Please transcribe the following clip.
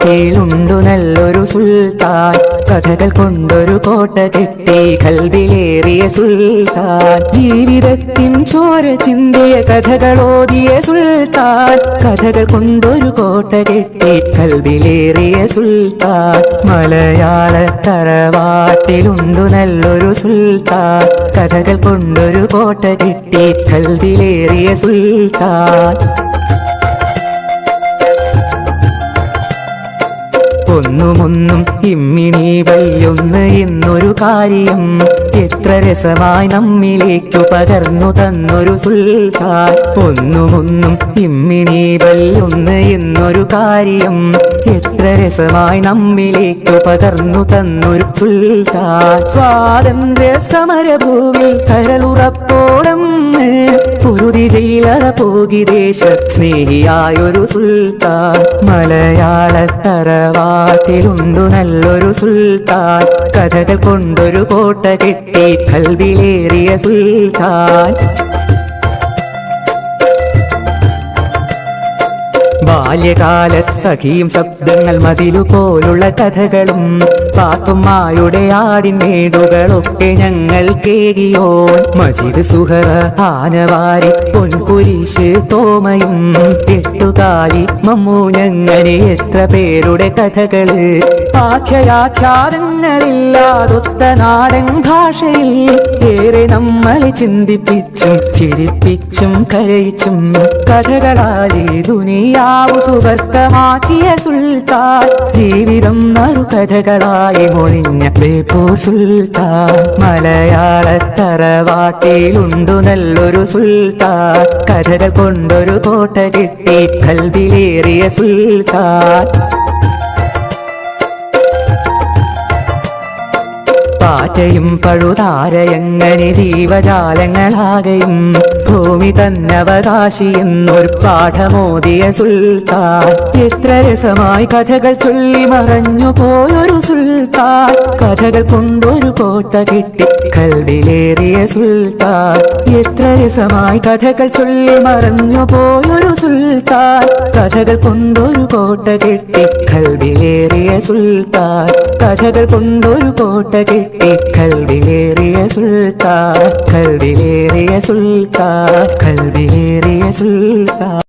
തറവാട്ടിലുണ്ടു നല്ലൊരു സുൽത്താൻ, കഥകൾ കൊണ്ടൊരു കോട്ട കെട്ടി കൽബിലേറിയ സുൽത്താൻ. ജീവിതത്തിൻ ചോര ചിന്തിയ കഥകളോതിയ സുൽത്താൻ, കഥകൾ കൊണ്ടൊരു കോട്ട കെട്ടി കൽബിലേറിയ സുൽത്താൻ. മലയാള തറവാട്ടിലുണ്ടു നല്ലൊരു സുൽത്താൻ, കഥകൾ കൊണ്ടൊരു കോട്ട കെട്ടി കൽബിലേറിയ സുൽത്താൻ. ഒന്നുമൊന്നും ഇമ്മിണി വല്യൊന്ന് എന്നൊരു കാര്യം എത്ര രസമായി നമ്മിലേക്കു പകർന്നു തന്നൊരു സുൽത്താൻ. ഒന്നുമൊന്നും ഇമ്മിണി വല്യൊന്ന് എന്നൊരു കാര്യം എത്ര രസമായി നമ്മിലേക്കു പകർന്നു തന്നൊരു സുൽത്താൻ. സ്വാതന്ത്ര്യ സമരഭൂവിൽ കരളുറപ്പോടന്ന് പൊരുതി ജയിലറ പോകി ദേശ സ്നേഹിയായൊരു സുൽത്താൻ. മലയാള തറവാട്ടിലുണ്ടു നല്ലൊരു സുൽത്താൻ, കഥകൾ കൊണ്ടൊരു കോട്ട കെട്ടി കൽബിലേറിയ സുൽത്താൻ. ബാല്യകാല സഖിയും ശബ്ദങ്ങൾ മതിലുപോലുള്ള കഥകളും പാത്തുമ്മായുടെ ആടിൻമേടുകളൊക്കെ ഞങ്ങൾ കേകിയോൻ. മജിദ് സുഹറ ആനവാരി പൊൻകുരിശ് തോമയും എട്ടുകാലി മമ്മൂ ഞങ്ങനെ എത്ര പേരുടെ കഥകള്. ആഖ്യാഖ്യാനങ്ങളില്ലാതൊത്ത നാടൻ ഭാഷയിൽ ഏറെ നമ്മളെ ചിന്തിപ്പിച്ചും ചിരിപ്പിച്ചും കരയിച്ചും കഥകളാലേ ദുനിയാവു സുവർഗമാക്കിയ സുൽത്താൻ. ജീവിതം നറുകഥകളായി മൊഴിഞ്ഞ ബേപ്പൂർ സുൽത്താൻ. മലയാള തറവാട്ടിലുണ്ടു നല്ലൊരു സുൽത്താൻ, കഥകൾ കൊണ്ടൊരു കോട്ട കെട്ടി കൽബിലേറിയ സുൽത്താൻ. പാറ്റയും പഴുതാരയങ്ങനെ ജീവജാലങ്ങളാകെയും ഭൂമി തന്നവകാശി എന്നൊരു പാഠമോദിയ സുൽത്താൻ. എത്ര രസമായി കഥകൾ ചൊല്ലി മറഞ്ഞു പോയൊരു സുൽത്താൻ, കഥകൾ കൊണ്ടൊരു കോട്ട കെട്ടി കൽബിലേറിയ സുൽത്താൻ. എത്ര രസമായി കഥകൾ ചൊല്ലി മറഞ്ഞു പോയൊരു സുൽത്താൻ, കഥകൾ കൊണ്ടൊരു കോട്ട കെട്ടി കൽബിലേറിയ സുൽത്താൻ. കഥകൾ കൊണ്ടൊരു കോട്ട കെട്ടി കൽബിലേറിയ സുൽത്താൻ, കൽബിലേറിയ സുൽത്താൻ, കൽബിലേറിയ സുൽത്താൻ.